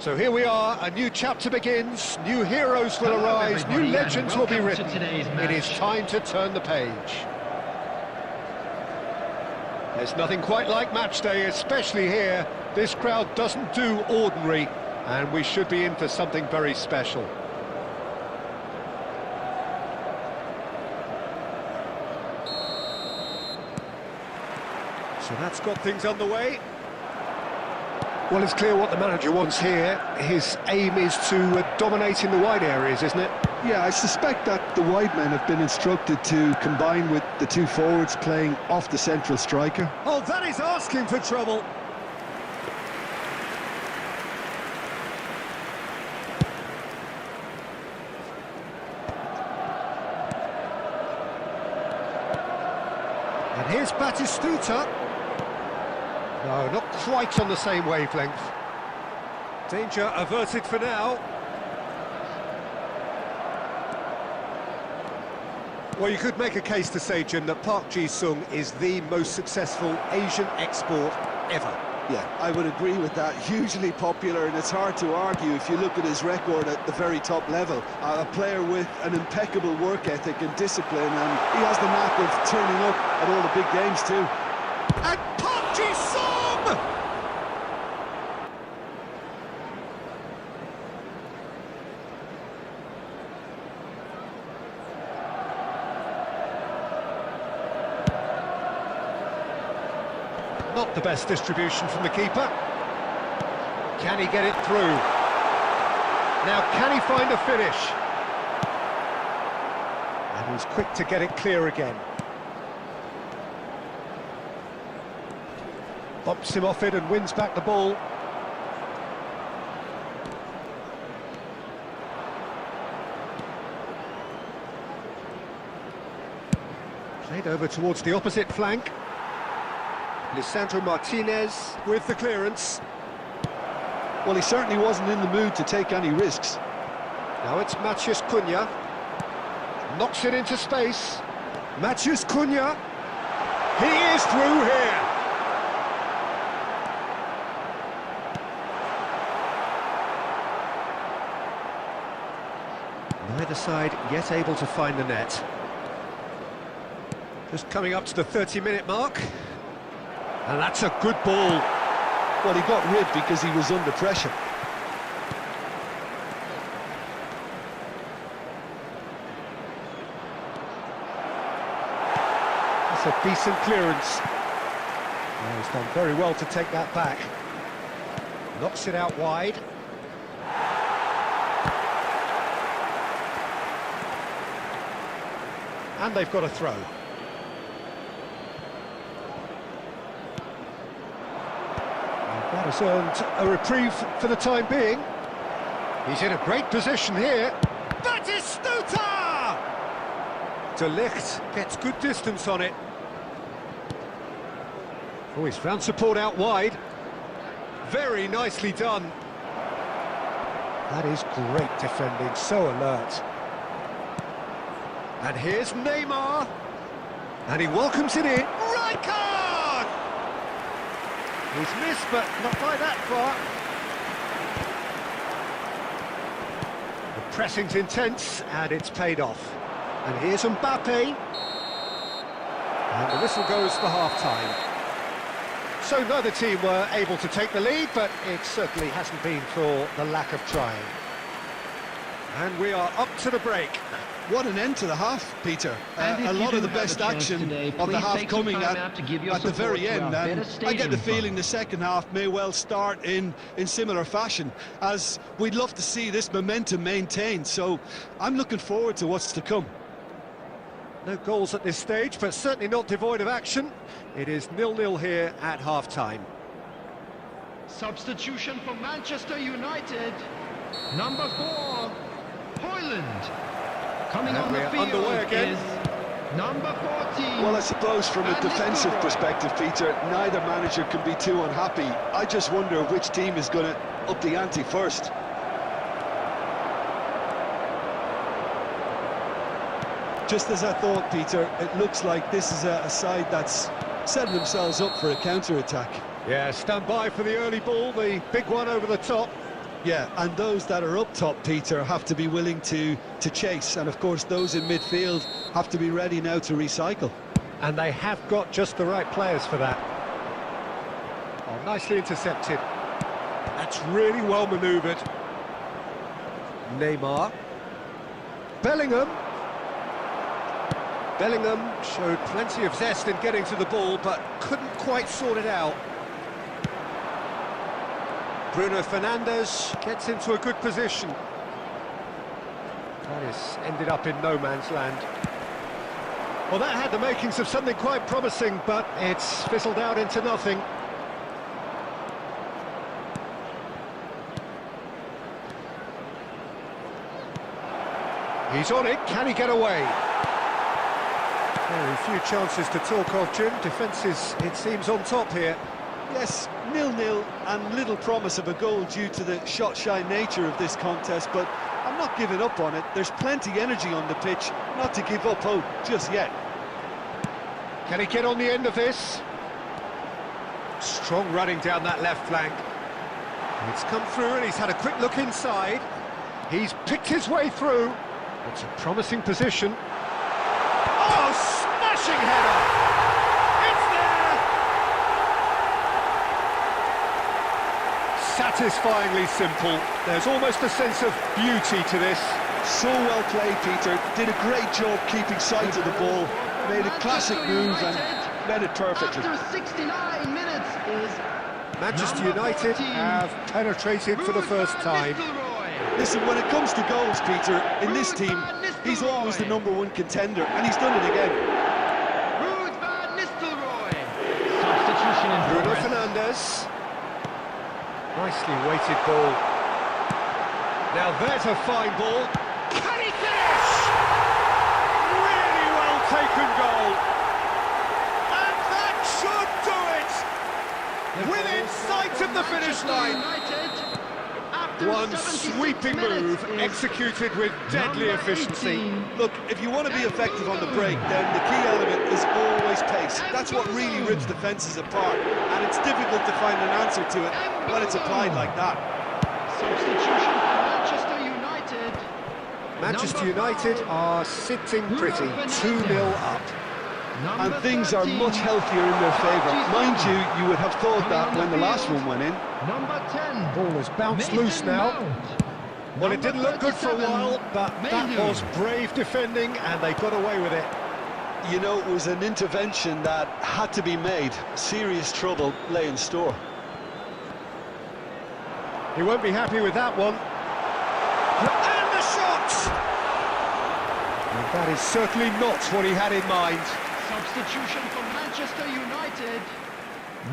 So here we are, a new chapter begins, new heroes will arise, new legends will be written. It is time to turn the page. There's nothing quite like match day, especially here. This crowd doesn't do ordinary, and we should be in for something very special. So that's got things underway. Well, it's clear what the manager wants here. His aim is to dominate in the wide areas, isn't it? Yeah, I suspect that the wide men have been instructed to combine with the two forwards playing off the central striker. Oh, that is asking for trouble. And here's Batistuta. No, not quite on the same wavelength. Danger averted for now. Well, you could make a case to say, Jim, that Park Ji-sung is the most successful Asian export ever. Yeah, I would agree with that. Hugely popular, and it's hard to argue if you look at his record at the very top level. A player with an impeccable work ethic and discipline, and he has the knack of turning up at all the big games too. And Park Ji-sung! Not the best distribution from the keeper. Can he get it through? Now, can he find a finish? And he's quick to get it clear again. Bops him off it and wins back the ball. Played over towards the opposite flank. Lisandro Martinez with the clearance. Well, he certainly wasn't in the mood to take any risks. Now it's Matheus Cunha. Knocks it into space. Matheus Cunha. He is through here. Neither side yet able to find the net. Just coming up to the 30-minute mark. And that's a good ball. Well, he got rid because he was under pressure. That's a decent clearance. Oh, he's done very well to take that back. Knocks it out wide. And they've got a throw. And that has earned a reprieve for the time being. He's in a great position here. Batistuta! De Ligt gets good distance on it. Oh, he's found support out wide. Very nicely done. That is great defending, so alert. And here's Neymar. And he welcomes it in. Rijkaard! He's missed, but not by that far. The pressing's intense, and it's paid off. And here's Mbappe. And the whistle goes for half-time. So neither team were able to take the lead, but it certainly hasn't been for the lack of trying. And we are up to the break. What an end to the half, Peter. A lot of the best action today, of the half coming at the very end. And I get the feeling the second half may well start in similar fashion, as we'd love to see this momentum maintained. So I'm looking forward to what's to come. No goals at this stage, but certainly not devoid of action. It is 0-0 here at half-time. Substitution for Manchester United. Number 4, Hoyland. Coming on the field underway again. is number 14. Well, I suppose from a And defensive Nistelrooy. perspective, Peter, neither manager can be too unhappy. I just wonder which team is going to up the ante first. Just as I thought, Peter, it looks like this is a side that's setting themselves up for a counter-attack. Yeah, stand by for the early ball, the big one over the top. Yeah, and those that are up top, Peter, have to be willing to chase. And, of course, those in midfield have to be ready now to recycle. And they have got just the right players for that. Oh, nicely intercepted. That's really well manoeuvred. Neymar. Bellingham. Bellingham showed plenty of zest in getting to the ball, but couldn't quite sort it out. Bruno Fernandes gets into a good position. That is ended up in no man's land. Well, that had the makings of something quite promising, but it's fizzled out into nothing. He's on it, can he get away? Very few chances to talk of, Jim. Defence is, it seems, on top here. Yes, 0-0 and little promise of a goal due to the shot-shy nature of this contest, but I'm not giving up on it. There's plenty energy on the pitch, not to give up hope just yet. Can he get on the end of this? Strong running down that left flank. It's come through and he's had a quick look inside. He's picked his way through. It's a promising position. Oh, smashing header! It's there! Satisfyingly simple. There's almost a sense of beauty to this. So well played, Peter. Did a great job keeping sight of the ball. Made a classic move and read it perfectly. After 69 minutes is Manchester United have penetrated for the first time. Listen, when it comes to goals, Peter, in this team, he's always the #1 contender, and he's done it again. Substitution in Bruno progress. Fernandes. Nicely weighted ball. Now there's a fine ball. Can he finish? Really well taken goal. And that should do it. Within sight of the finish line. One sweeping move executed with deadly efficiency. Look, if you want to be effective on the break, then the key element is always pace. That's what really rips defences apart, and it's difficult to find an answer to it when it's applied like that. Substitution for Manchester United. Manchester United are sitting pretty, 2-0 up. and things are much healthier in their favour. Mind you, you would have thought that when the last one went in. Number 10. Ball has bounced Mason loose now. Mount. Well, it didn't look good for a 37, while, but that Mainu. was brave defending, and they got away with it. You know, it was an intervention that had to be made. Serious trouble lay in store. He won't be happy with that one. And the shot! And that is certainly not what he had in mind. Substitution for Manchester United.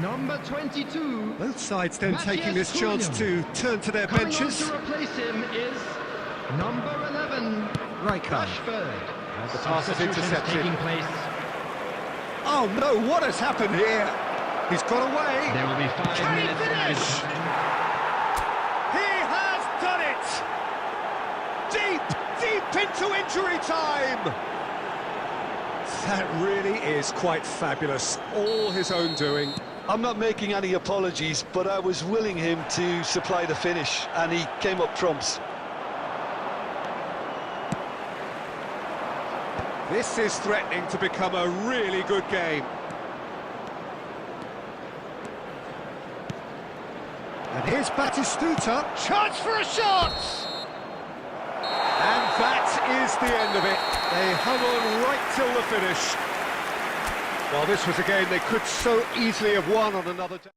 Number 22. Both sides then Matthias taking this chance to turn to their Coming on benches. to replace him is number 11. Rashford. And the pass is Substitution intercepted. taking place. Oh no, what has happened here? He's got away. There will be 5 Can he minutes finish? added. He has done it! Deep into injury time! That really is quite fabulous. All his own doing. I'm not making any apologies, but I was willing him to supply the finish, and he came up trumps. This is threatening to become a really good game. And here's Batistuta. Chance for a shot! And that is the end of it. They hung on right till the finish. Well, this was a game they could so easily have won on another day.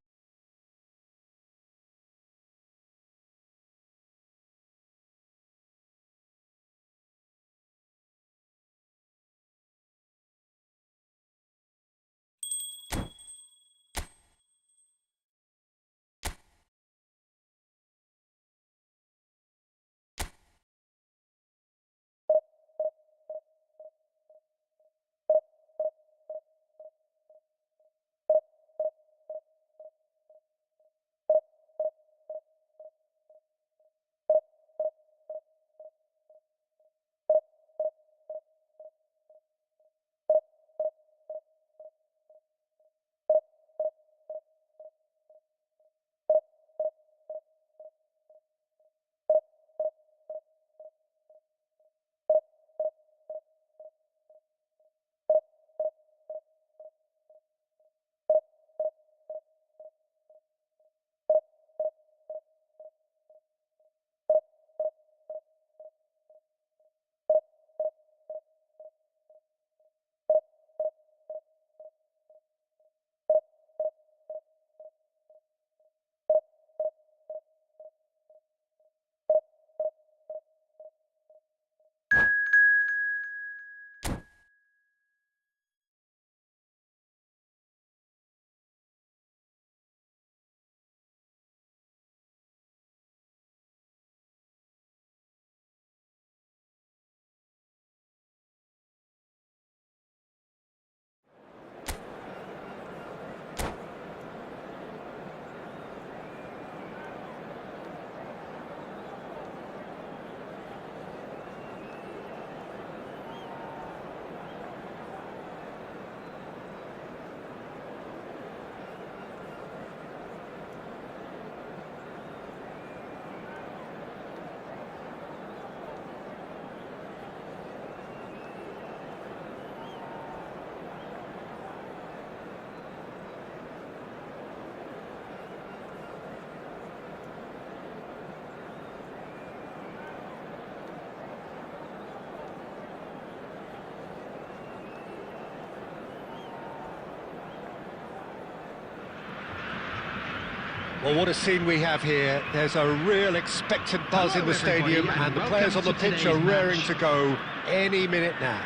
Well, what a scene we have here. There's a real expectant buzz in the stadium, and the players on the pitch are raring to go any minute now.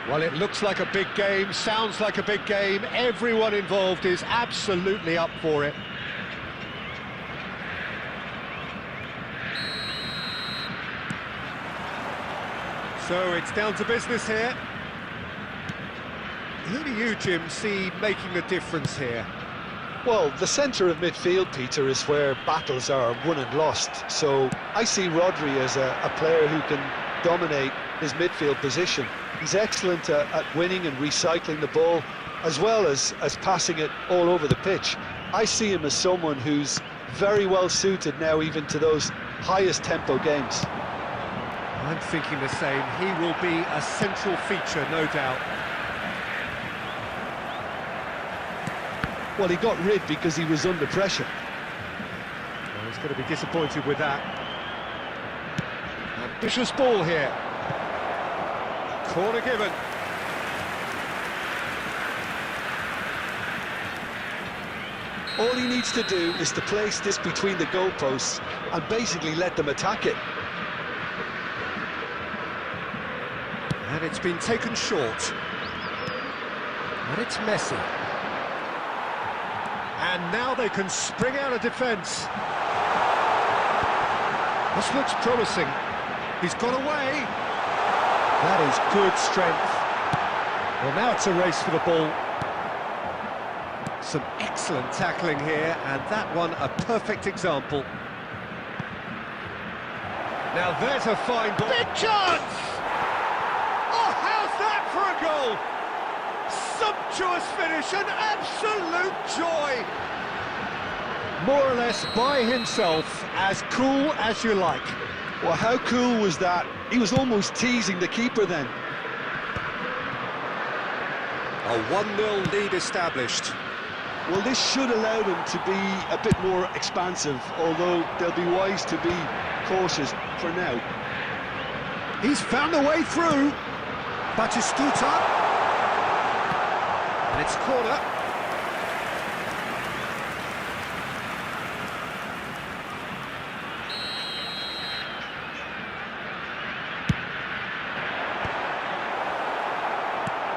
Well, it looks like a big game, sounds like a big game. Everyone involved is absolutely up for it. So it's down to business here. Who do you, Jim, see making the difference here? Well, the centre of midfield, Peter, is where battles are won and lost. So I see Rodri as a player who can dominate his midfield position. He's excellent at winning and recycling the ball, as well as passing it all over the pitch. I see him as someone who's very well suited now even to those highest tempo games. I'm thinking the same. He will be a central feature, no doubt. Well, he got rid because he was under pressure. Well, he's going to be disappointed with that. Ambitious ball here. Corner given. All he needs to do is to place this between the goalposts and basically let them attack it. And it's been taken short. And it's Messi. And now they can spring out of defence. This looks promising. He's got away. That is good strength. Well, now it's a race for the ball. Some excellent tackling here, and that one a perfect example. Now there's a fine ball. Big chance! Oh, how's that for a goal? Sumptuous finish, an absolute joy! More or less by himself, as cool as you like. Well, how cool was that? He was almost teasing the keeper then. A 1-0 lead established. Well, this should allow them to be a bit more expansive, although they'll be wise to be cautious for now. He's found a way through. Batistuta. And it's corner.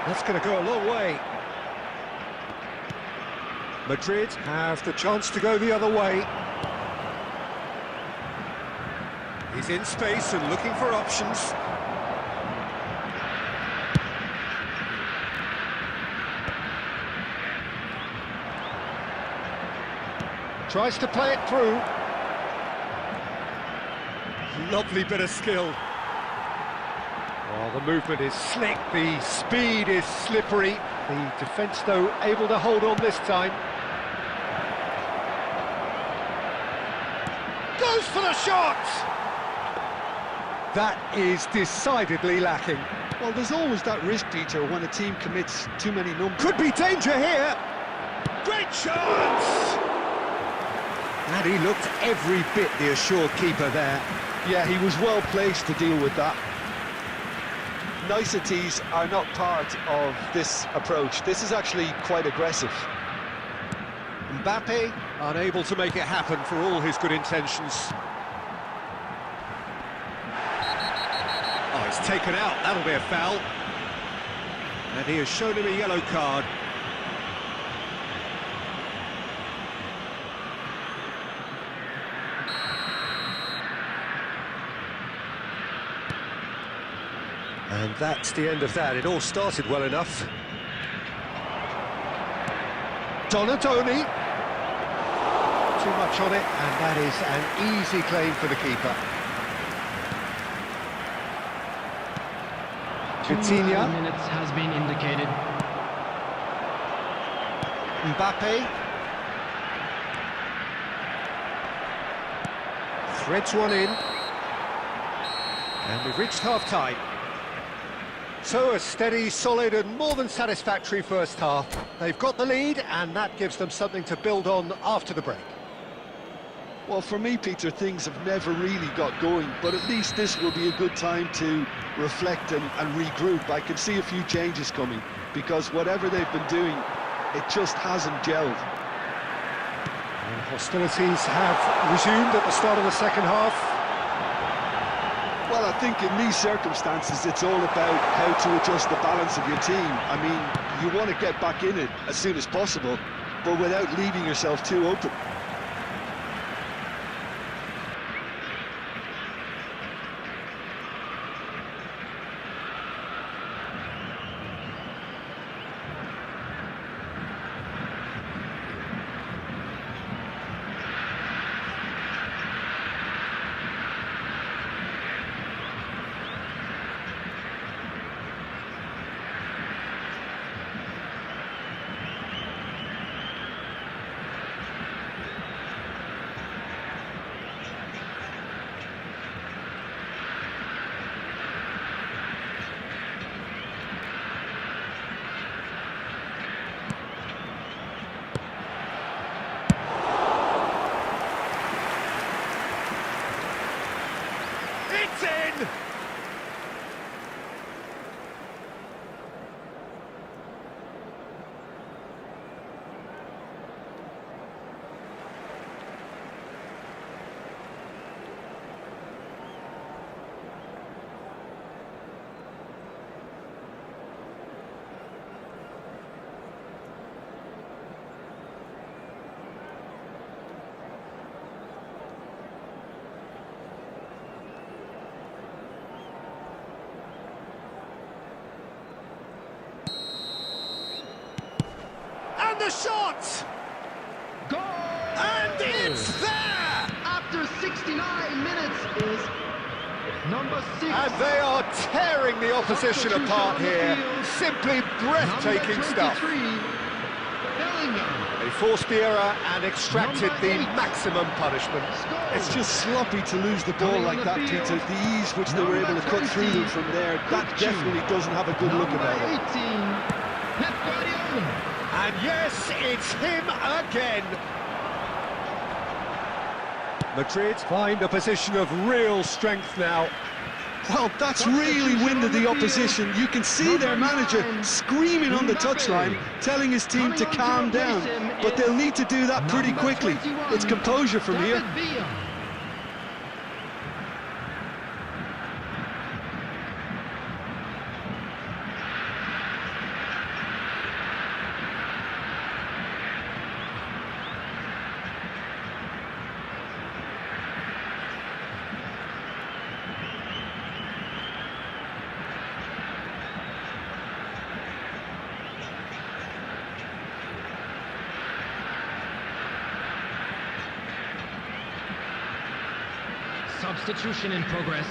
That's going to go a long way. Madrid have the chance to go the other way. He's in space and looking for options. Tries to play it through. Lovely bit of skill. Oh, the movement is slick, the speed is slippery. The defence, though, able to hold on this time. Goes for the shot! That is decidedly lacking. Well, there's always that risk, Peter, when a team commits too many numbers. Could be danger here! Great chance! And he looked every bit the assured keeper there. Yeah, he was well placed to deal with that. Niceties are not part of this approach. This is actually quite aggressive. Mbappe unable to make it happen for all his good intentions. Oh, he's taken out. That'll be a foul. And he has shown him a yellow card. And that's the end of that. It all started well enough. Donatoni. Too much on it, and that is an easy claim for the keeper. Coutinho. 2 minutes has been indicated. Mbappe. Threads one in. And we've reached half-time. So a steady, solid and more than satisfactory first half. They've got the lead and that gives them something to build on after the break. Well, for me, Peter, things have never really got going, but at least this will be a good time to reflect and regroup. I can see a few changes coming, because whatever they've been doing, it just hasn't gelled. And hostilities have resumed at the start of the second half. Well, I think in these circumstances, it's all about how to adjust the balance of your team. I mean, you want to get back in it as soon as possible, but without leaving yourself too open. it's in! And the shot! Goal! And it's there! After 69 minutes is number 6. And they are tearing the opposition apart here. Simply breathtaking Number stuff. 23, Bellingham. They forced the error and extracted Number the 8. maximum punishment. Scores. It's just sloppy to lose the ball Coming like on that, the Peter. field. The ease which they were able to cut through them from there, that Kuchu. definitely doesn't have a good look Number about it. 18, Pep Guardiola. And yes, it's him again. Madrid find a position of real strength now. Well, that's really winded the opposition. You can see their manager screaming on the touchline, telling his team to calm down. But they'll need to do that pretty quickly. It's composure from here. David Villa. Substitution in progress.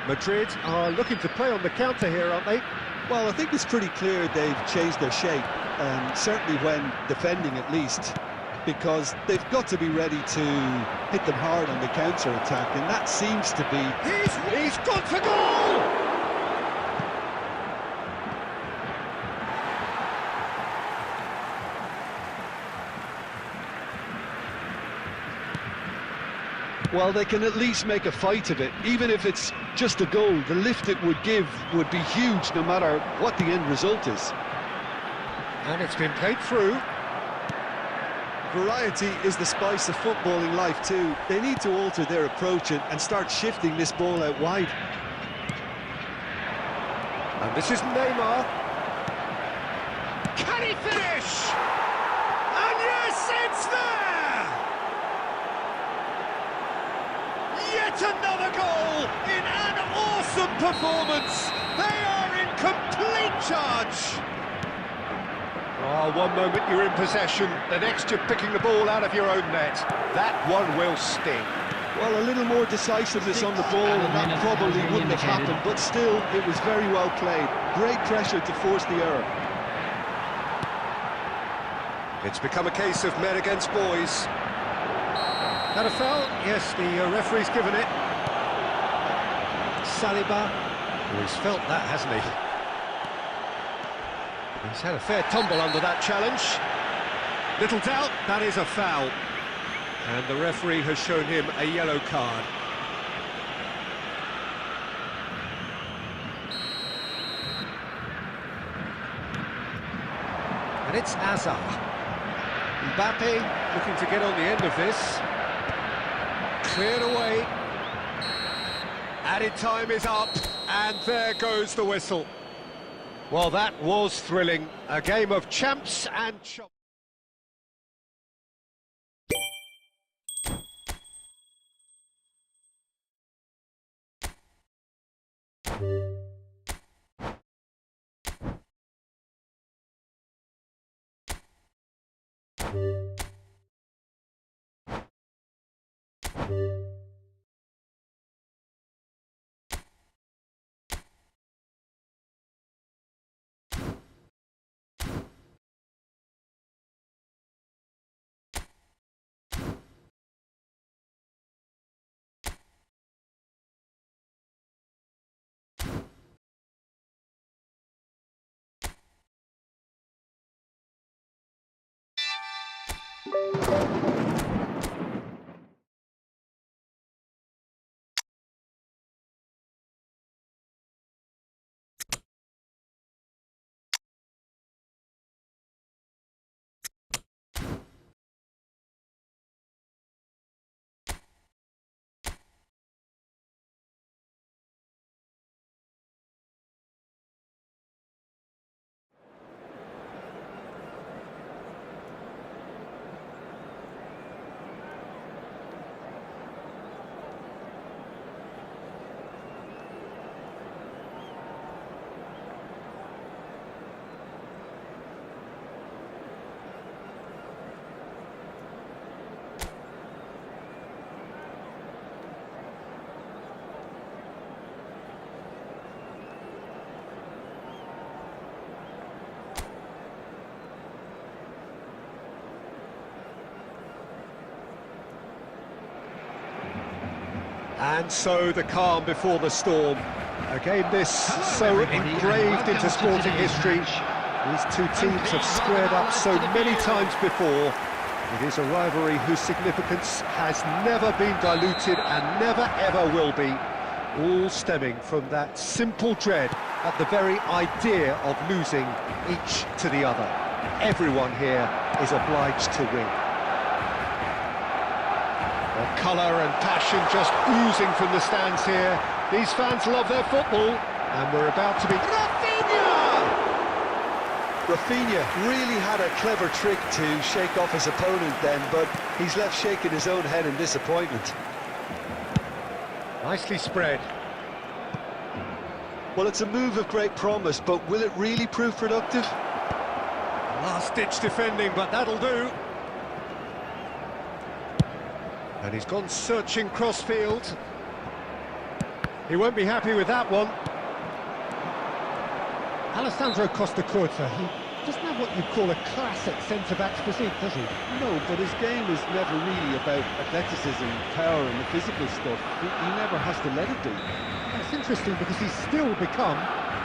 Madrid are looking to play on the counter here, aren't they? Well, I think it's pretty clear they've changed their shape, certainly when defending at least, because they've got to be ready to hit them hard on the counter-attack, and that seems to be... He's gone for goal! Well, they can at least make a fight of it. Even if it's just a goal, the lift it would give would be huge no matter what the end result is. And it's been played through. Variety is the spice of footballing life too. They need to alter their approach and start shifting this ball out wide. And this is Neymar. Can he finish? And yes, it's there! Yet another goal in an awesome performance. They are in complete charge. Oh, one moment you're in possession, the next you're picking the ball out of your own net. That one will sting. Well, a little more decisiveness on the ball and that probably wouldn't have happened, but still, it was very well played. Great pressure to force the error. It's become a case of men against boys. That a foul? Yes, the referee's given it. Saliba, well, he's felt that, hasn't he? He's had a fair tumble under that challenge. Little doubt, that is a foul. And the referee has shown him a yellow card. And it's Hazard. Mbappe looking to get on the end of this. Cleared away. Added time is up, and there goes the whistle. Well, that was thrilling. A game of champs and chumps. And so the calm before the storm. A game this so engraved into sporting history. These two teams have squared up so many times before. It is a rivalry whose significance has never been diluted and never ever will be. All stemming from that simple dread at the very idea of losing each to the other. Everyone here is obliged to win. Colour and passion just oozing from the stands here. These fans love their football, and we're about to be... Rafinha really had a clever trick to shake off his opponent then, but he's left shaking his own head in disappointment. Nicely spread. Well, it's a move of great promise, but will it really prove productive? Last-ditch defending, but that'll do. And he's gone searching cross-field. He won't be happy with that one. Alessandro Costa Curta, he doesn't have what you'd call a classic centre-back's physique, does he? No, but his game is never really about athleticism, power and the physical stuff. He never has to let it be. It's interesting because he's still become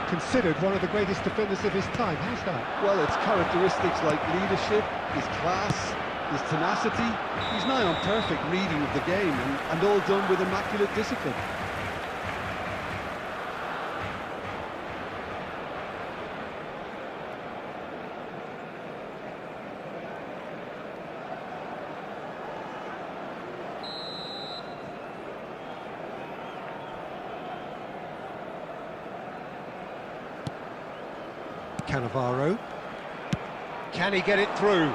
considered one of the greatest defenders of his time. How's that? Well, it's characteristics like leadership, his class, his tenacity. He's nigh on perfect reading of the game and all done with immaculate discipline. Cannavaro. Can he get it through?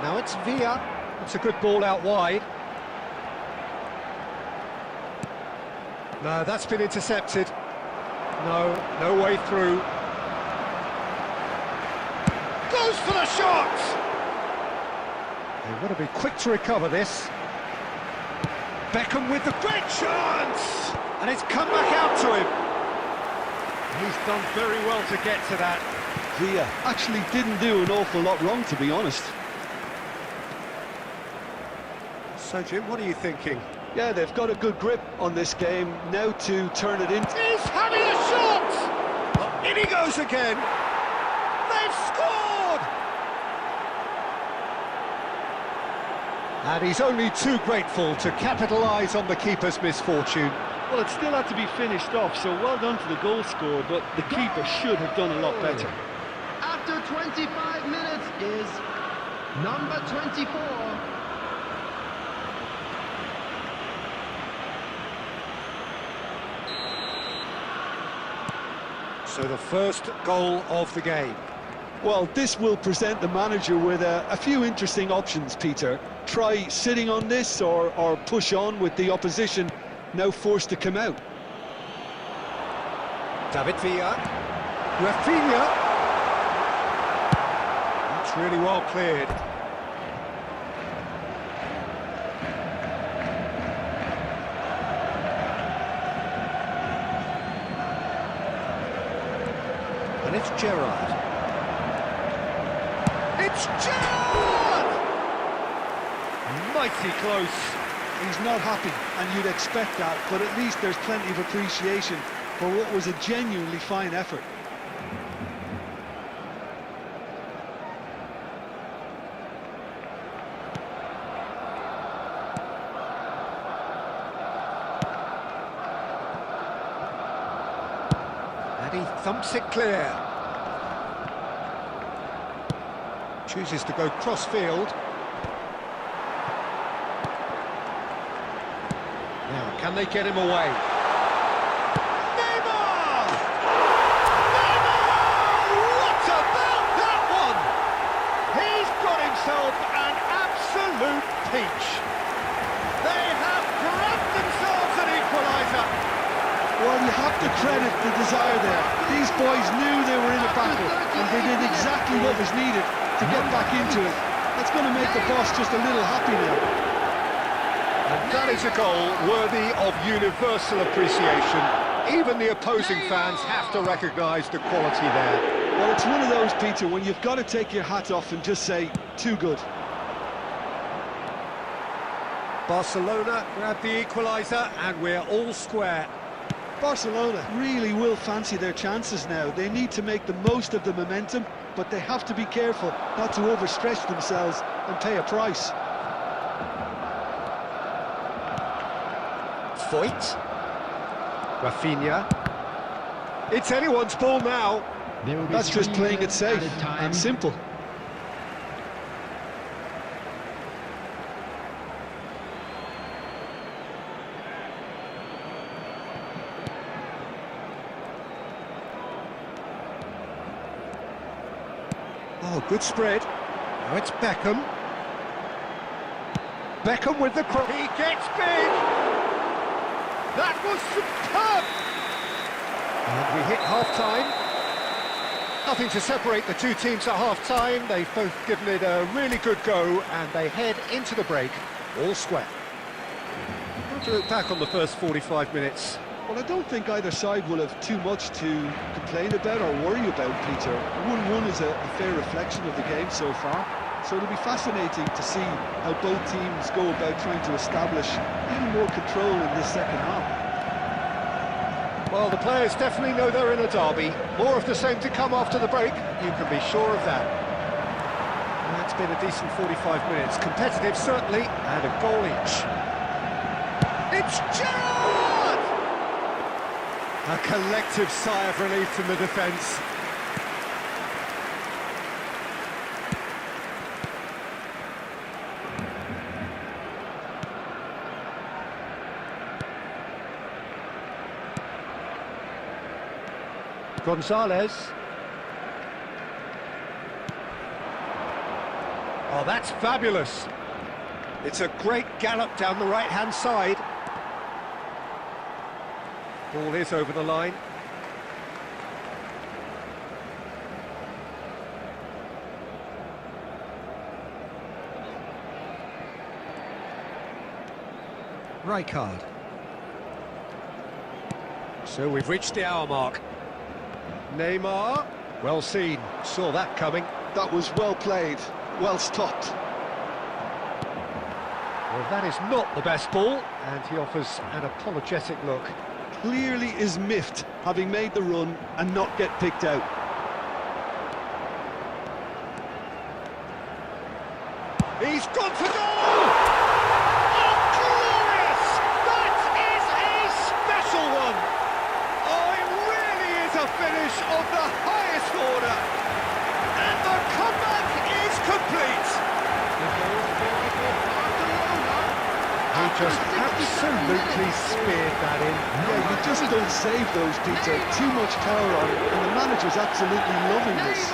Now it's Villa. It's a good ball out wide. No, that's been intercepted. No way through. Goes for the shot! They've got to be quick to recover this. Beckham with the great chance! And it's come back out to him. He's done very well to get to that. Villa actually didn't do an awful lot wrong, to be honest. So, Jim, what are you thinking? Yeah, they've got a good grip on this game, now to turn it into... He's having a shot! Oh, in he goes again! They've scored! And he's only too grateful to capitalise on the keeper's misfortune. Well, it still had to be finished off, so well done to the goal scorer, but the keeper should have done a lot better. After 25 minutes is number 24. So the first goal of the game. Well, this will present the manager with a few interesting options, Peter. Try sitting on this or push on with the opposition now forced to come out. David Villa. Rafinha. That's really well cleared. And it's Gerrard. It's Gerrard! Mighty close. He's not happy, and you'd expect that, but at least there's plenty of appreciation for what was a genuinely fine effort. thumps it clear. Chooses to go cross-field. Now, can they get him away? Neymar! Neymar! What about that one? He's got himself an absolute peach. They have grabbed themselves an equaliser. Well, you have to credit the desire there. These boys knew they were in a battle, and they did exactly what was needed to get back into it. That's going to make the boss just a little happy now. And that is a goal worthy of universal appreciation. Even the opposing fans have to recognise the quality there. Well, it's one of those, Peter, when you've got to take your hat off and just say, too good. Barcelona grab the equaliser, and we're all square. Barcelona really will fancy their chances now. They need to make the most of the momentum, but they have to be careful not to overstretch themselves and pay a price. Foyt. Rafinha. It's anyone's ball now. That's just playing it safe and simple. Oh, good spread. Now it's Beckham. Beckham with the cross. He gets big. That was superb. And we hit half-time. Nothing to separate the two teams at half-time. They've both given it a really good go, and they head into the break all square. How to look back on the first 45 minutes? Well, I don't think either side will have too much to complain about or worry about, Peter. 1-1 is a fair reflection of the game so far, so it'll be fascinating to see how both teams go about trying to establish even more control in this second half. Well, the players definitely know they're in a derby. More of the same to come after the break, you can be sure of that. Well, it's been a decent 45 minutes, competitive certainly, and a goal each. It's Gerrard! A collective sigh of relief from the defence. Gonzalez. Oh, that's fabulous. It's a great gallop down the right-hand side. Ball is over the line. Rijkaard. So we've reached the hour mark. Neymar, well seen, saw that coming. That was well played, well stopped. Well, that is not the best ball, and he offers an apologetic look. Clearly is miffed, having made the run and not get picked out. He's gone for goal! Oh, glorious! That is a special one! Oh, it really is a finish of the highest order! And the comeback is complete! He just absolutely speared that in. Yeah, you just don't save those, Peter. Too much power on it, and the manager's absolutely loving this.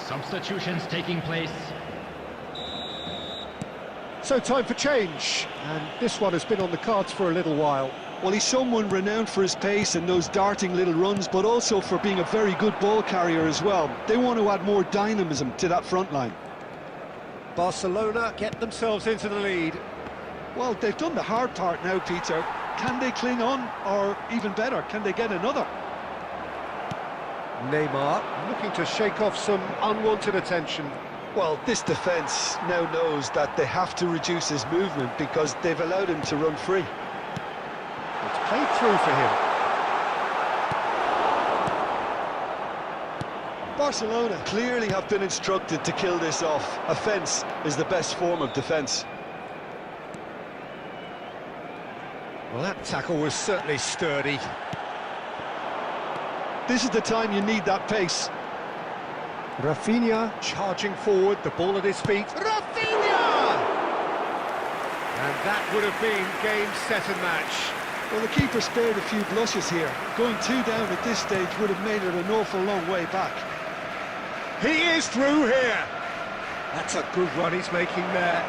Substitutions taking place. So time for change, and this one has been on the cards for a little while. Well, he's someone renowned for his pace and those darting little runs, but also for being a very good ball carrier as well. They want to add more dynamism to that front line. Barcelona get themselves into the lead. Well, they've done the hard part now, Peter. Can they cling on, or even better, can they get another? Neymar looking to shake off some unwanted attention. Well, this defence now knows that they have to reduce his movement because they've allowed him to run free. It's played through for him. Barcelona clearly have been instructed to kill this off. Offence is the best form of defence. Well, that tackle was certainly sturdy. This is the time you need that pace. Rafinha charging forward, the ball at his feet. Rafinha! And that would have been game, set and match. Well, the keeper spared a few blushes here. Going 2 down at this stage would have made it an awful long way back. He is through here. That's a good run he's making there.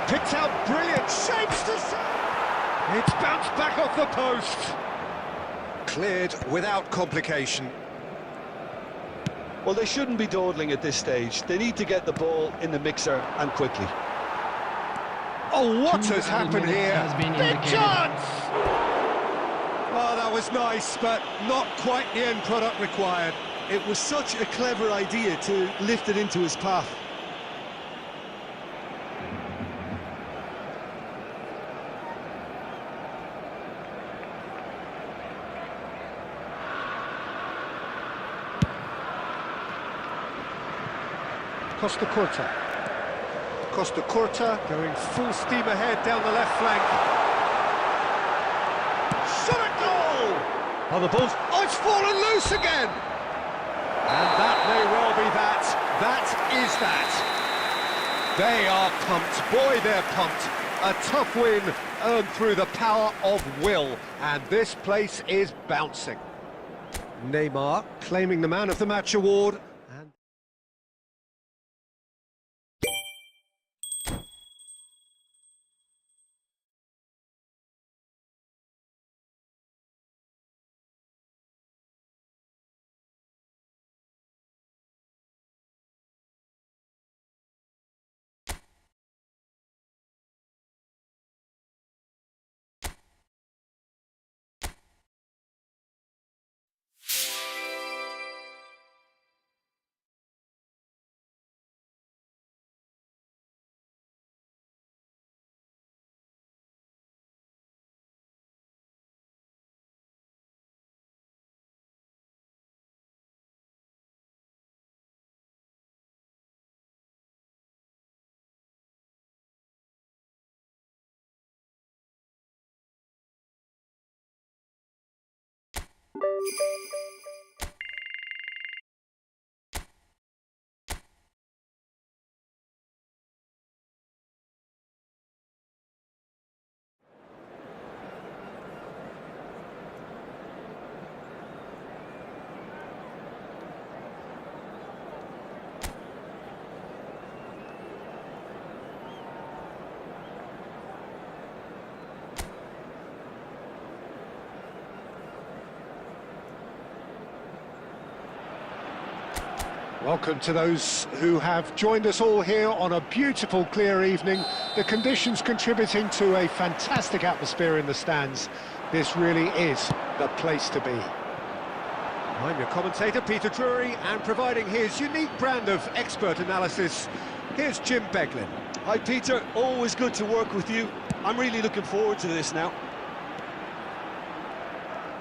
Picked out brilliant, shapes to save. It's bounced back off the post. Cleared without complication. Well, they shouldn't be dawdling at this stage. They need to get the ball in the mixer and quickly. Oh, what has happened here? Has been Big indicated. chance! Oh, that was nice, but not quite the end product required. It was such a clever idea to lift it into his path. Costa Curta. Costa Curta going full steam ahead down the left flank. Shot at goal! Oh, the ball's... Oh, it's fallen loose again! And that may well be that. That is that. They are pumped. Boy, they're pumped. A tough win earned through the power of will. And this place is bouncing. Neymar claiming the Man of the Match award. And welcome to those who have joined us all here on a beautiful, clear evening. The conditions contributing to a fantastic atmosphere in the stands. This really is the place to be. I'm your commentator, Peter Drury, and providing his unique brand of expert analysis, here's Jim Beglin. Hi, Peter. Always good to work with you. I'm really looking forward to this now.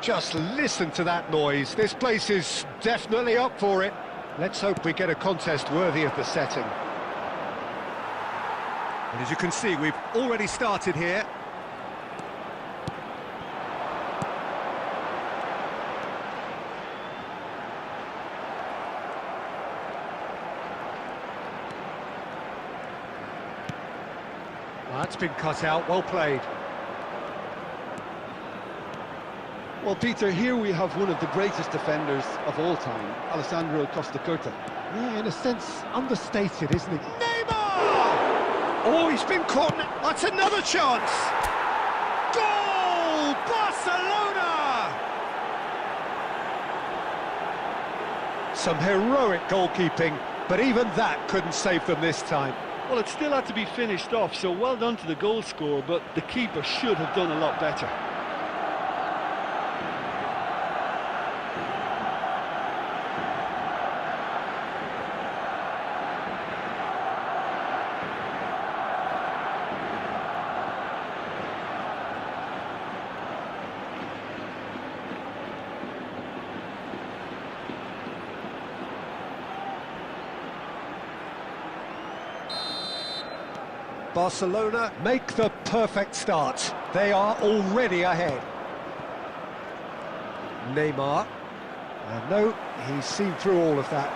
Just listen to that noise. This place is definitely up for it. Let's hope we get a contest worthy of the setting. And as you can see, we've already started here. That's been cut out, well played. Well, Peter, here we have one of the greatest defenders of all time, Alessandro Costa Curta. Yeah, in a sense, understated, isn't it? Neymar! Oh, he's been caught. That's another chance. Goal! Barcelona! Some heroic goalkeeping, but even that couldn't save them this time. Well, it still had to be finished off, so well done to the goal scorer, but the keeper should have done a lot better. Barcelona make the perfect start. They are already ahead. Neymar. And no, he's seen through all of that.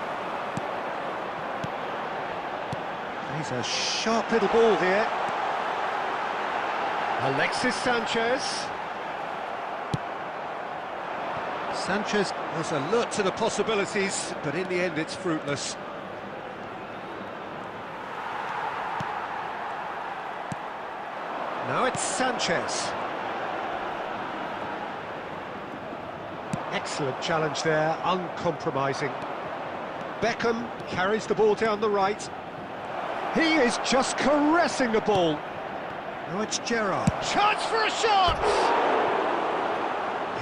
He's a sharp little ball here. Alexis Sanchez. Sanchez was alert to the possibilities, but in the end it's fruitless. Now it's Sanchez. Excellent challenge there, uncompromising. Beckham carries the ball down the right. He is just caressing the ball. Now it's Gerrard. Chance for a shot!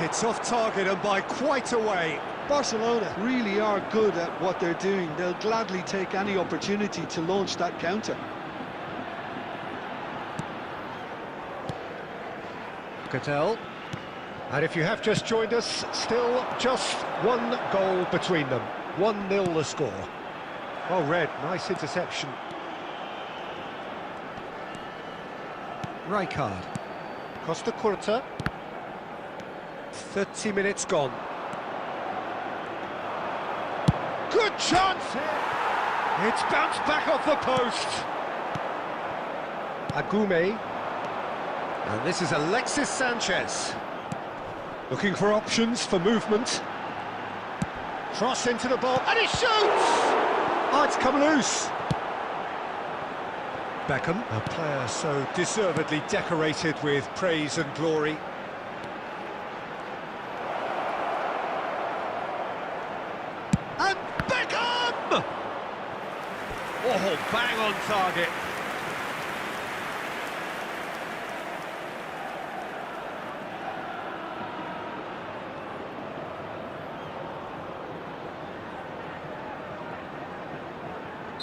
It's off target and by quite a way. Barcelona really are good at what they're doing. They'll gladly take any opportunity to launch that counter. Cattell. And if you have just joined us, still just one goal between them. 1-0 the score. Well read, nice interception. Rijkaard. Costa Curta. 30 minutes gone. Good chance here. It's bounced back off the post. Agume. And this is Alexis Sanchez. Looking for options for movement. Cross into the ball, and he shoots! Oh, it's come loose. Beckham, a player so deservedly decorated with praise and glory. And Beckham! Oh, bang on target.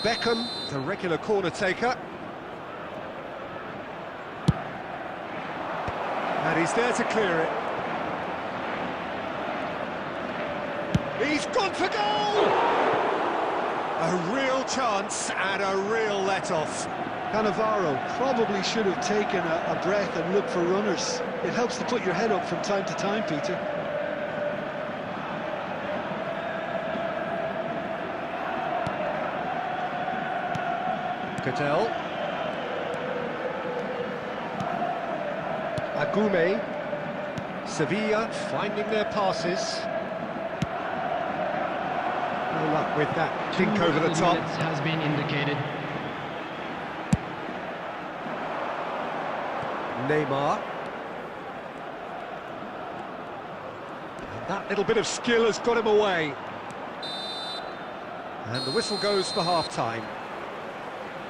Beckham, the regular corner taker. And he's there to clear it. He's gone for goal! A real chance and a real let-off. Cannavaro probably should have taken a breath and looked for runners. It helps to put your head up from time to time, Peter. Cattell. Agume. Sevilla finding their passes. No luck with that. Dink over the top. Has been indicated. Neymar. And that little bit of skill has got him away. And the whistle goes for half-time.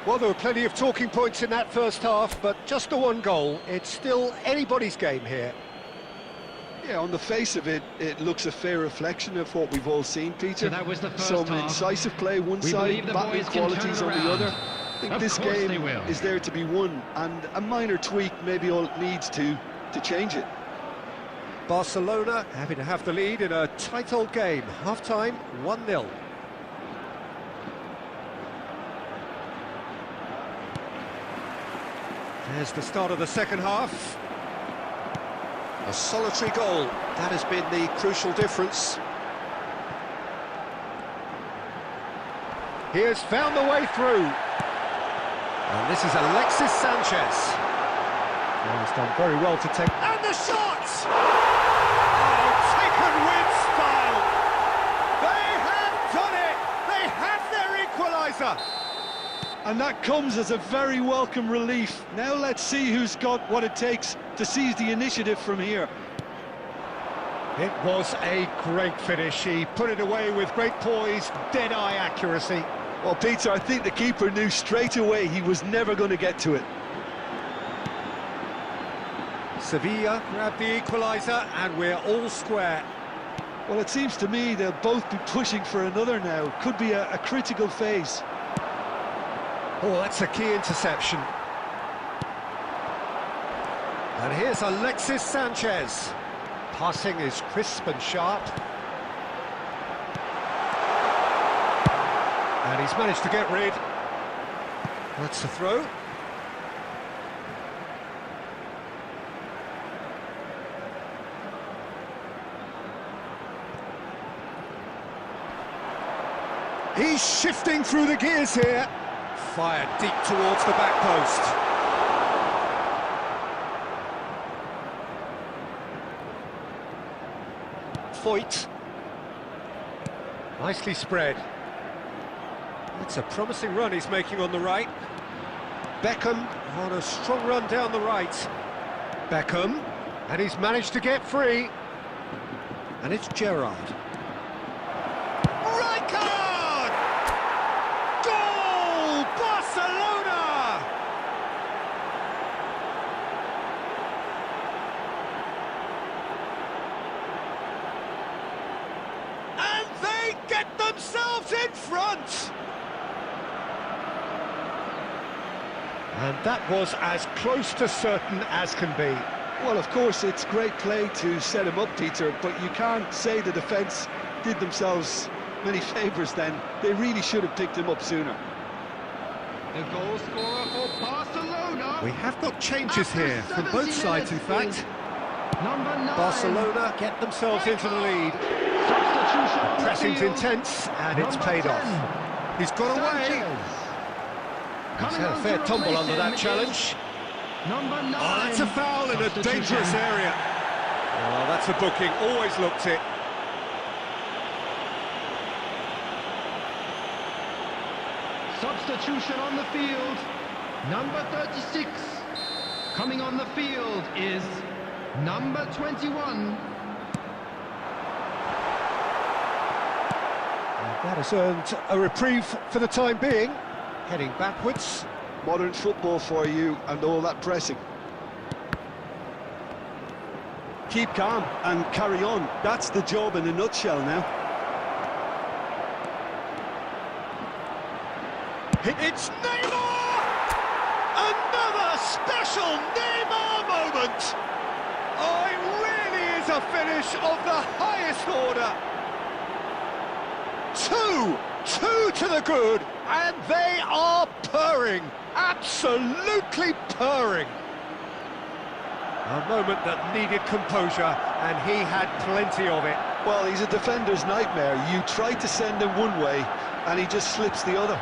Well, there were plenty of talking points in that first half, but just the one goal. It's still anybody's game here. Yeah, on the face of it, it looks a fair reflection of what we've all seen, Peter. So that was the first Some half. incisive play one We side, believe the battling boys can qualities turn on the around. other. I think Of this course they game will. is there to be won, and a minor tweak maybe all it needs to change it. Barcelona happy to have the lead in a tight old game. Half-time, 1-0. There's the start of the second half. A solitary goal, that has been the crucial difference. He has found the way through. And this is Alexis Sanchez. Well, he's done very well to take... And the shot! Oh, taken with style! They have done it! They have their equaliser! And that comes as a very welcome relief. Now let's see who's got what it takes to seize the initiative from here. It was a great finish. He put it away with great poise, dead-eye accuracy. Well, Peter, I think the keeper knew straight away he was never going to get to it. Sevilla grabbed the equaliser, and we're all square. Well, it seems to me they'll both be pushing for another now. Could be a critical phase. Oh, that's a key interception. And here's Alexis Sanchez. Passing is crisp and sharp. And he's managed to get rid. That's the throw. He's shifting through the gears here. Fired deep towards the back post. Foyt. Nicely spread. It's a promising run he's making on the right. Beckham on a strong run down the right. Beckham, and he's managed to get free. And it's Gerrard. Rijkaard! Goal! Barcelona! And they get themselves in front! And that was as close to certain as can be. Well, of course, it's great play to set him up, Peter, but you can't say the defence did themselves many favours then. They really should have picked him up sooner. The goal scorer for Barcelona. We have got changes here from both sides, in fact. Number 9. Barcelona get themselves into the lead. Substitution on the Pressing's field. intense, and it's Number paid 10. off. He's got away. Sanchez. He's Coming had a on fair to tumble replace under him that is challenge. Number 9. Oh, that's a foul in a Substitution. dangerous area. Oh, that's a booking, always looked it. Substitution on the field. Number 36. Coming on the field is number 21. That has earned a reprieve for the time being. Heading backwards. Modern football for you and all that pressing. Keep calm and carry on. That's the job in a nutshell now. It's Neymar! Another special Neymar moment! Oh, it really is a finish of the highest order. Two to the good, and they are purring, absolutely purring. A moment that needed composure, and he had plenty of it. Well, he's a defender's nightmare. You try to send him one way, and he just slips the other.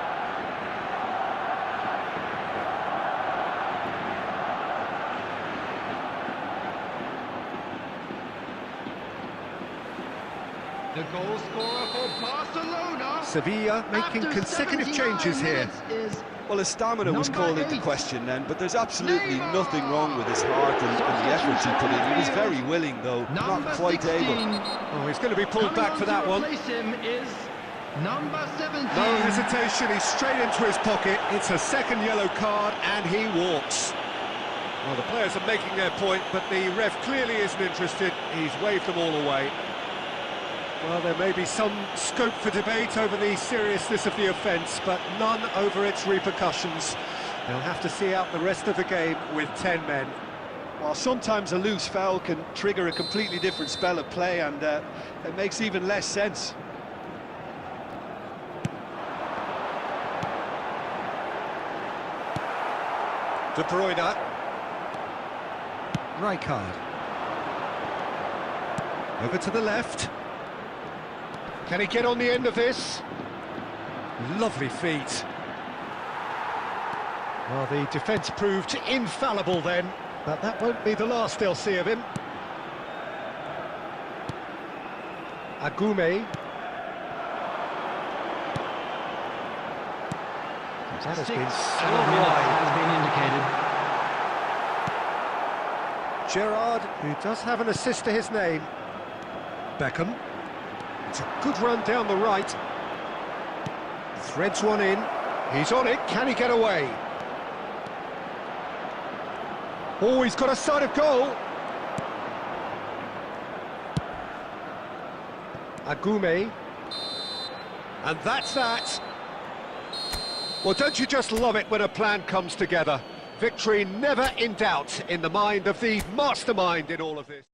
The goal scorer for Barcelona. Sevilla making After consecutive 79 changes here. minutes is Well, his stamina was Number called into 8. question then, but there's absolutely Neymar! nothing wrong with his heart and the effort he put in. He was very willing, though, number not quite 16. able. Oh, he's going to be pulled Coming back on for to that one. replace him is number 17. No hesitation, he's straight into his pocket. It's a second yellow card, and he walks. Well, the players are making their point, but the ref clearly isn't interested. He's waved them all away. Well, there may be some scope for debate over the seriousness of the offence, but none over its repercussions. They'll have to see out the rest of the game with 10 men. Well, sometimes a loose foul can trigger a completely different spell of play, and it makes even less sense. De Bruyne. Rijkaard. Over to the left. Can he get on the end of this? Lovely feet. Well, the defence proved infallible then, but that won't be the last they'll see of him. Agume. That has been swung wide. Has been indicated. Gerrard, who does have an assist to his name. Beckham. It's a good run down the right. Threads one in. He's on it. Can he get away? Oh, he's got a sight of goal. Agume. And that's that. Well, don't you just love it when a plan comes together? Victory never in doubt in the mind of the mastermind in all of this.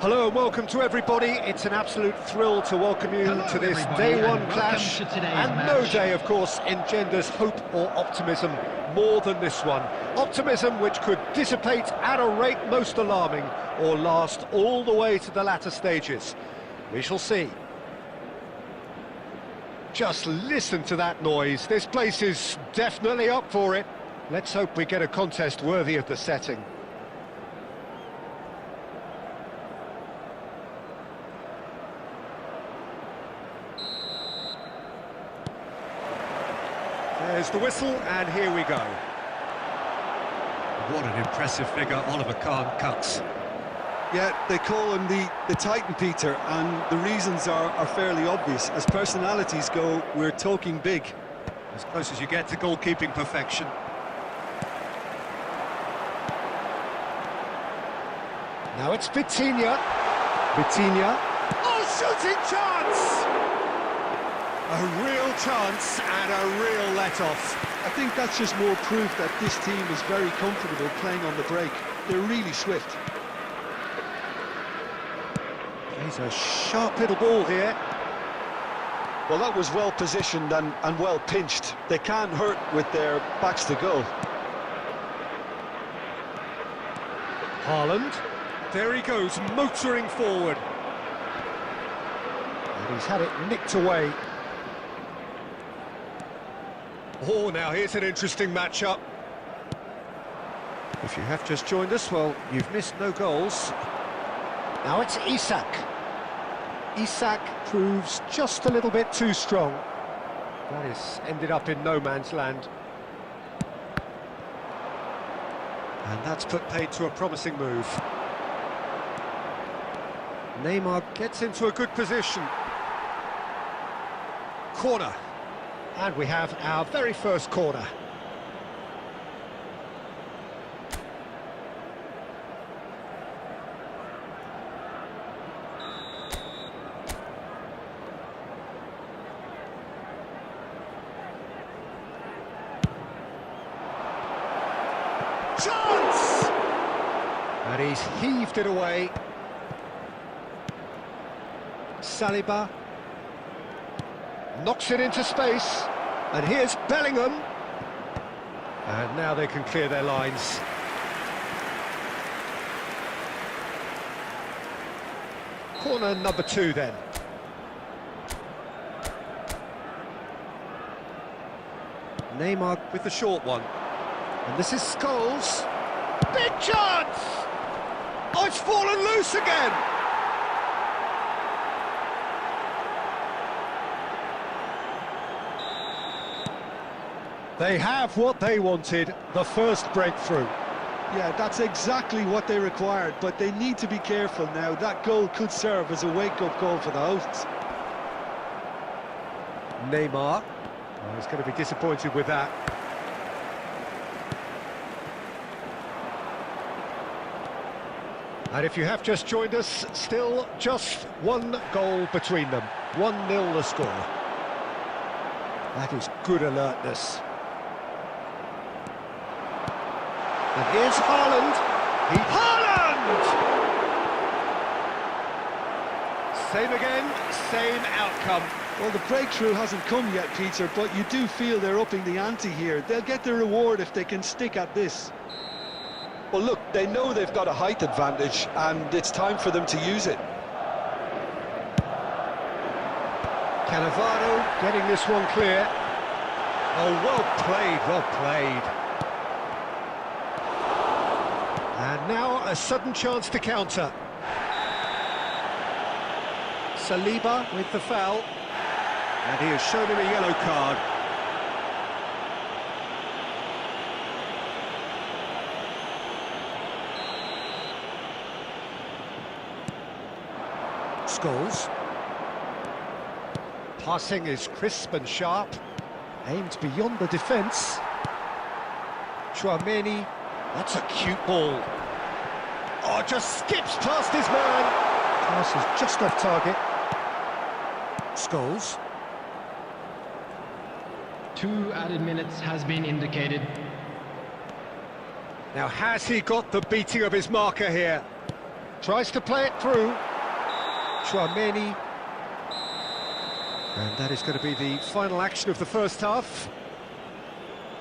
Hello and welcome to everybody. It's an absolute thrill to welcome you Hello, to this everybody, day one and clash. welcome to today's And match. no day, of course, engenders hope or optimism more than this one. Optimism which could dissipate at a rate most alarming or last all the way to the latter stages. We shall see. Just listen to that noise. This place is definitely up for it. Let's hope we get a contest worthy of the setting. There's the whistle, and here we go. What an impressive figure Oliver Kahn cuts. Yeah, they call him the Titan, Peter, and the reasons are fairly obvious. As personalities go, we're talking big. As close as you get to goalkeeping perfection. Now it's Vitinha. Vitinha. Oh, shooting chance! A real chance and a real let-off. I think that's just more proof that this team is very comfortable playing on the break. They're really swift. He's a sharp little ball here. Well, that was well positioned and well pinched. They can't hurt with their backs to goal. Haaland. There he goes, motoring forward. And he's had it nicked away. Oh, now here's an interesting matchup. If you have just joined us, well, you've missed no goals. Now it's Isak. Isak proves just a little bit too strong. That is ended up in no man's land. And that's put paid to a promising move. Neymar gets into a good position. Corner. And we have our very first corner. Chance! And he's heaved it away. Saliba knocks it into space, and here's Bellingham. And now they can clear their lines. Corner number 2 then. Neymar with the short one. And this is Scholes. Big chance! Oh, it's fallen loose again! They have what they wanted, the first breakthrough. Yeah, that's exactly what they required, but they need to be careful now. That goal could serve as a wake-up call for the hosts. Neymar. Oh, he's going to be disappointed with that. And if you have just joined us, still just one goal between them. 1-0 the score. That is good alertness. And here's Haaland. Haaland! Same again, same outcome. Well, the breakthrough hasn't come yet, Peter, but you do feel they're upping the ante here. They'll get their reward if they can stick at this. Well, look, they know they've got a height advantage, and it's time for them to use it. Cannavaro getting this one clear. Oh, well played, well played. And now a sudden chance to counter. Saliba with the foul. And he has shown him a yellow card. Scholes. Passing is crisp and sharp. Aimed beyond the defence. Chouameni. That's a cute ball. Oh, just skips past his man. Pass is just off target. Scholes. 2 added minutes has been indicated. Now, has he got the beating of his marker here? Tries to play it through. Chouameni. And that is going to be the final action of the first half.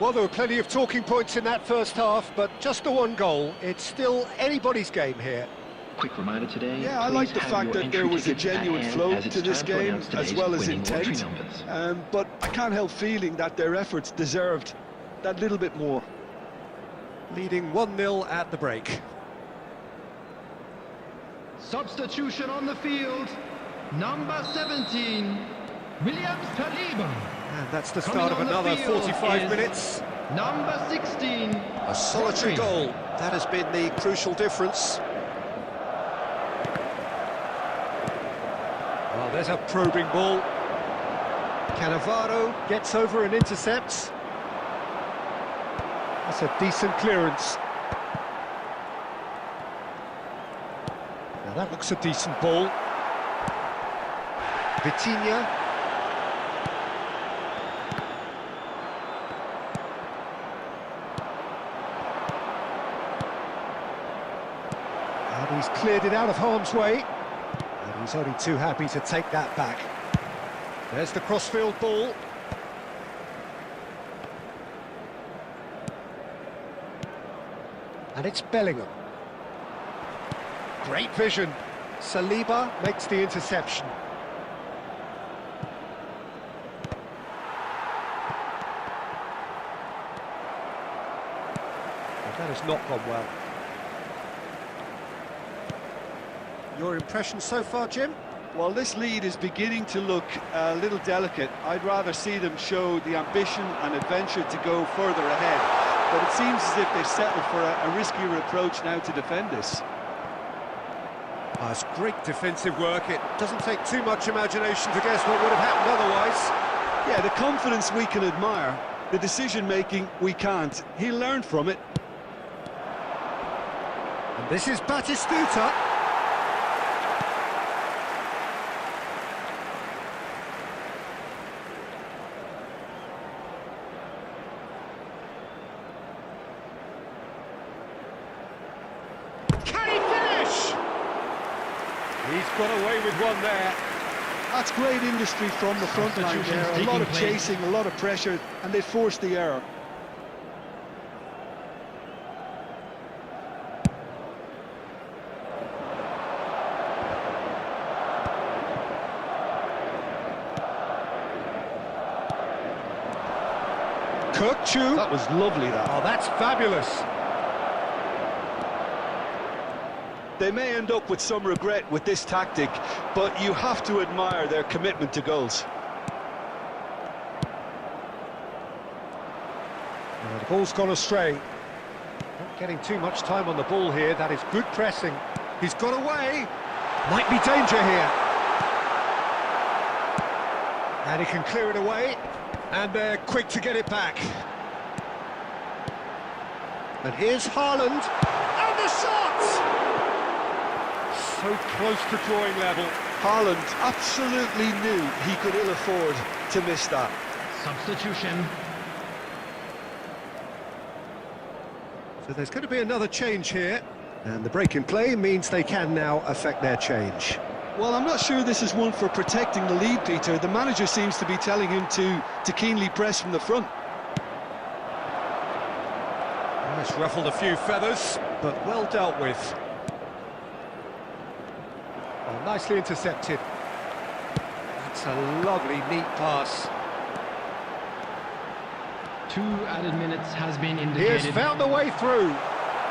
Well, there were plenty of talking points in that first half, but just the one goal. It's still anybody's game here. Quick reminder today. Yeah, I like the fact that there was a genuine flow to this game, as well as intent. But I can't help feeling that their efforts deserved that little bit more. Leading 1-0 at the break. Substitution on the field. Number 17, Williams Saliba. And that's the start of another 45 minutes. Number 16. A solitary goal. That has been the crucial difference. Well, there's a probing ball. Cannavaro gets over and intercepts. That's a decent clearance. Now that looks a decent ball. Vitinha. And he's cleared it out of harm's way. And he's only too happy to take that back. There's the crossfield ball. And it's Bellingham. Great vision. Saliba makes the interception. And that has not gone well. Your impression so far, Jim? Well, this lead is beginning to look a little delicate. I'd rather see them show the ambition and adventure to go further ahead. But it seems as if they've settled for a riskier approach now to defend this. Oh, it's great defensive work. It doesn't take too much imagination to guess what would have happened otherwise. Yeah, the confidence we can admire, the decision-making we can't. He learned from it. And this is Batistuta. He's got away with one there. That's great industry from the front line there. A lot of chasing, a lot of pressure, and they forced the error. Kirkchu. That was lovely, that. Oh, that's fabulous. They may end up with some regret with this tactic, but you have to admire their commitment to goals. Well, the ball's gone astray. Not getting too much time on the ball here. That is good pressing. He's got away. Might be danger here. And he can clear it away. And they're quick to get it back. And here's Haaland. And the shot! So close to drawing level. Haaland absolutely knew he could ill afford to miss that. Substitution. So there's going to be another change here. And the break in play means they can now affect their change. Well, I'm not sure this is one for protecting the lead, Peter. The manager seems to be telling him to keenly press from the front. Well, it's ruffled a few feathers, but well dealt with. Oh, nicely intercepted. That's a lovely, neat pass. 2 added minutes has been indicated. He has found the way through.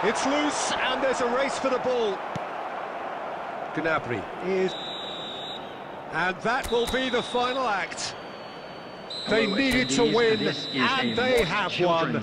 It's loose, and there's a race for the ball. Gnabry is... And that will be the final act. They needed to win, and they have won.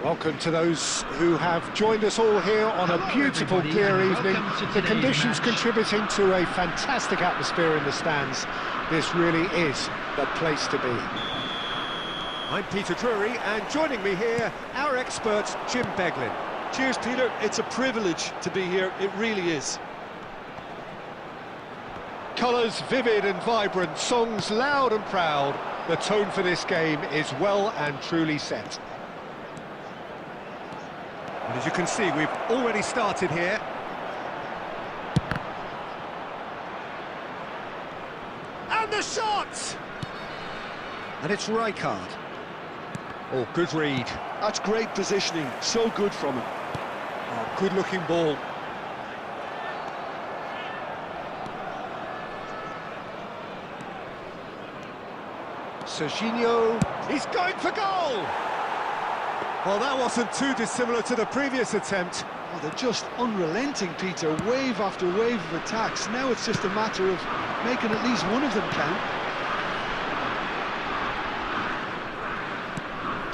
Welcome to those who have joined us all here on a beautiful, everybody, clear and evening. welcome to The today's conditions match. contributing to a fantastic atmosphere in the stands. This really is the place to be. I'm Peter Drury, and joining me here, our expert, Jim Beglin. Cheers, Peter. It's a privilege to be here. It really is. Colours vivid and vibrant, songs loud and proud. The tone for this game is well and truly set. And as you can see, we've already started here. And the shot! And it's Rijkaard. Oh, good read. That's great positioning. So good from him. Oh, good-looking ball. Serginho, he's going for goal! Well, that wasn't too dissimilar to the previous attempt. Oh, they're just unrelenting, Peter. Wave after wave of attacks. Now it's just a matter of making at least one of them count.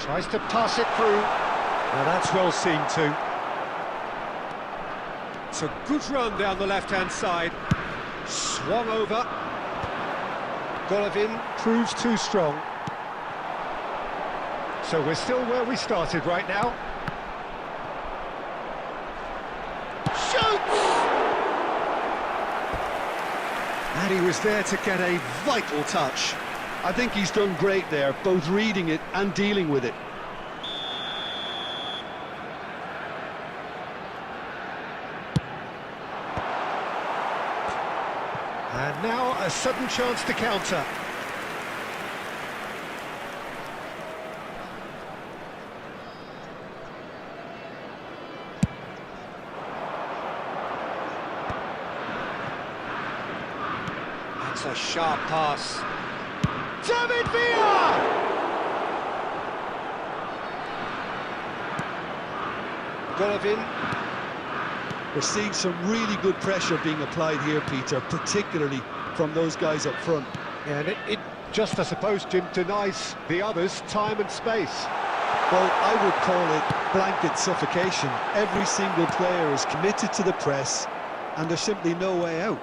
Tries to pass it through. Now that's well seen too. It's a good run down the left-hand side. Swung over. Golovin proves too strong. So we're still where we started right now. Shoots! And he was there to get a vital touch. I think he's done great there, both reading it and dealing with it. And now a sudden chance to counter. That's a sharp pass. David Villa! Golovin. We're seeing some really good pressure being applied here, Peter, particularly from those guys up front. Yeah, and it just, I suppose, Jim, denies the others time and space. Well, I would call it blanket suffocation. Every single player is committed to the press, and there's simply no way out.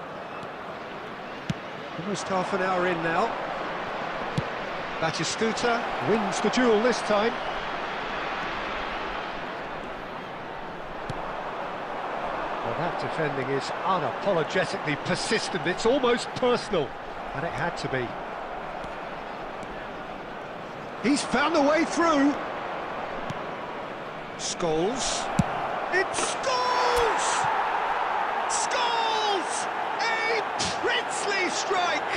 Almost half an hour in now. Batistuta wins the duel this time. Well, that defending is unapologetically persistent. It's almost personal, and it had to be. He's found a way through. Scholes. It's Scholes! Scholes! A princely strike!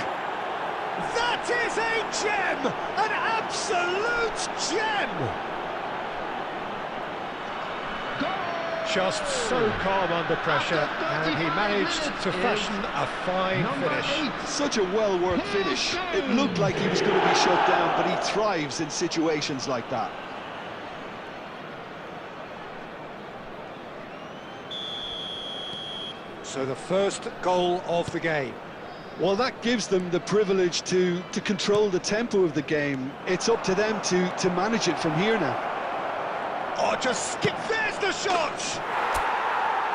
That is a gem! An absolute gem! Just so calm under pressure, and he managed to fashion a fine finish. Such a well-worked finish. It looked like he was going to be shut down, but he thrives in situations like that. So the first goal of the game. Well, that gives them the privilege to control the tempo of the game. It's up to them to manage it from here now. Oh, just skip, there's the shot!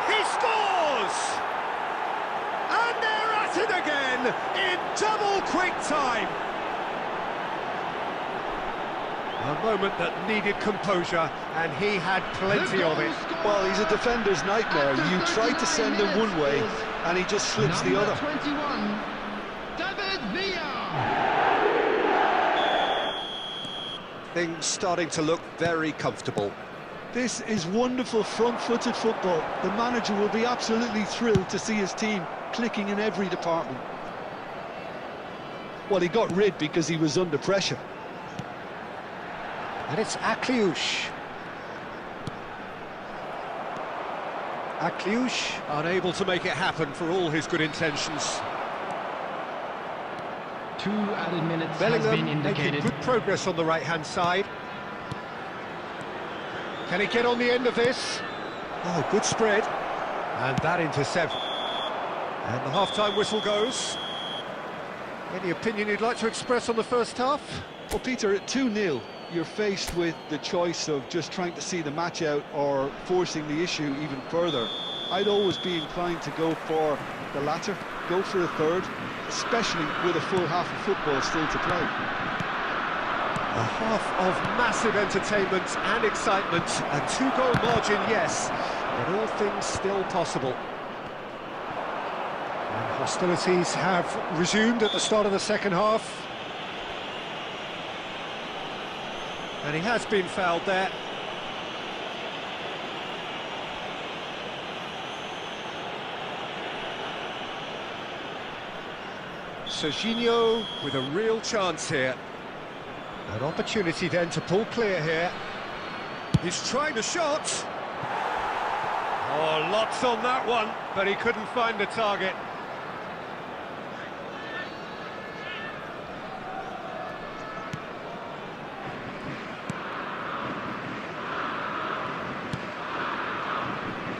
He scores! And they're at it again in double quick time. A moment that needed composure, and he had plenty of it. Well, he's a defender's nightmare. You try to send him one way, and he just slips the other. 21, David Villa. Things starting to look very comfortable. This is wonderful front-footed football. The manager will be absolutely thrilled to see his team clicking in every department. Well, he got rid because he was under pressure. And it's Akliouche. Akliouche unable to make it happen for all his good intentions. 2 added minutes Bellingham has been making indicated. good progress on the right-hand side. Can he get on the end of this? Oh, good spread. And that intercept. And the half-time whistle goes. Any opinion you'd like to express on the first half? Well, Peter, at 2-0, you're faced with the choice of just trying to see the match out or forcing the issue even further, I'd always be inclined to go for the latter, go for a third, especially with a full half of football still to play. A half of massive entertainment and excitement, a two-goal margin, yes, but all things still possible. And hostilities have resumed at the start of the second half. And he has been fouled there. Serginho with a real chance here. An opportunity then to pull clear here. He's trying a shot. Oh, lots on that one, but he couldn't find the target.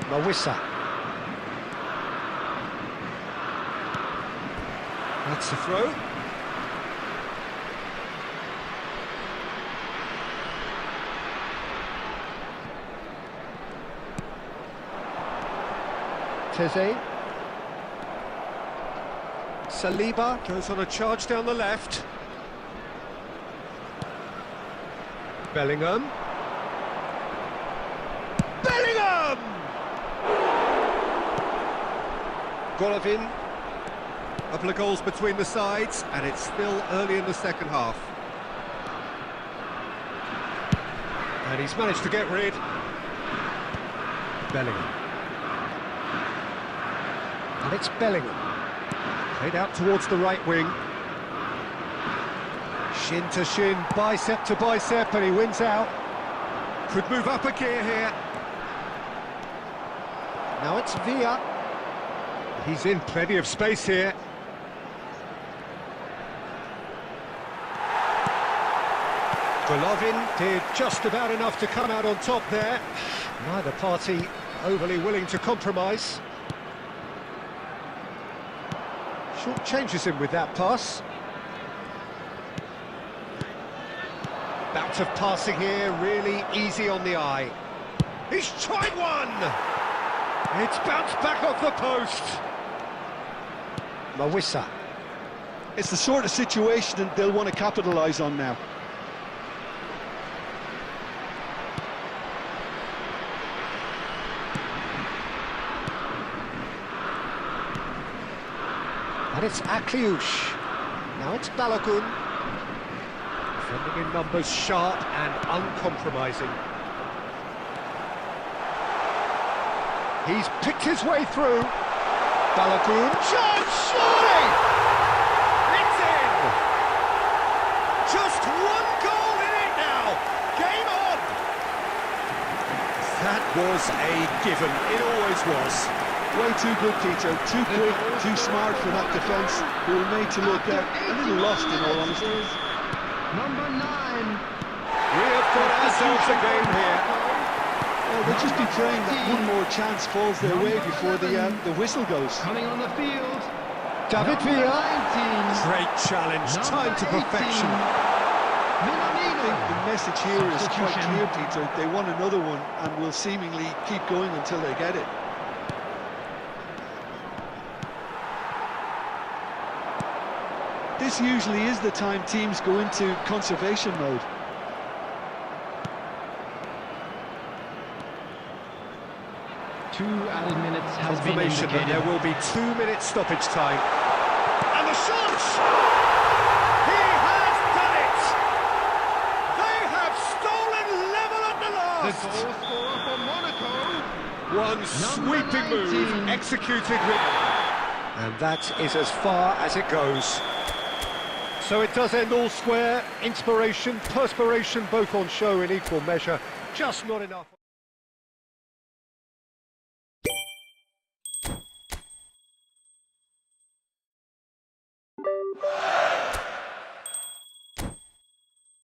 Mawissa. That's the throw. Teze. Saliba goes on a charge down the left. Bellingham. Bellingham! Golovin. A couple of goals between the sides, and it's still early in the second half. And he's managed to get rid. Bellingham. And it's Bellingham. Played out towards the right wing. Shin to shin, bicep to bicep, and he wins out. Could move up a gear here. Now it's Villa. He's in plenty of space here. Golovin did just about enough to come out on top there. Neither party overly willing to compromise. Short changes him with that pass. Bout of passing here, really easy on the eye. He's tried one! It's bounced back off the post. Mawissa. It's the sort of situation that they'll want to capitalise on now. And it's Akliouche. Now it's Balogun. Defending in numbers, sharp and uncompromising. He's picked his way through. Balogun, chance, surely! It's in! Just one goal in it now! Game on! That was a given, it always was. Way too good, Tito. Too quick, too smart for that defence. We were made to look a little lost, in all honesty. Number 9. We have got ourselves a game here. Well, they'll just be praying that one more chance falls their way before the whistle goes. Coming on the field. David Number Villa. 19. Great challenge, time to Number 18. perfection. I think the message here is quite clear, Peter. They want another one and will seemingly keep going until they get it. This usually is the time teams go into conservation mode. Two added minutes has been Confirmation that indicated. there will be 2 minutes stoppage time. And the shot! He has done it! They have stolen level at the The last! goal scorer for Monaco. One sweeping move 19. executed with... And that is as far as it goes. So it does end all square. Inspiration, perspiration, both on show in equal measure. Just not enough.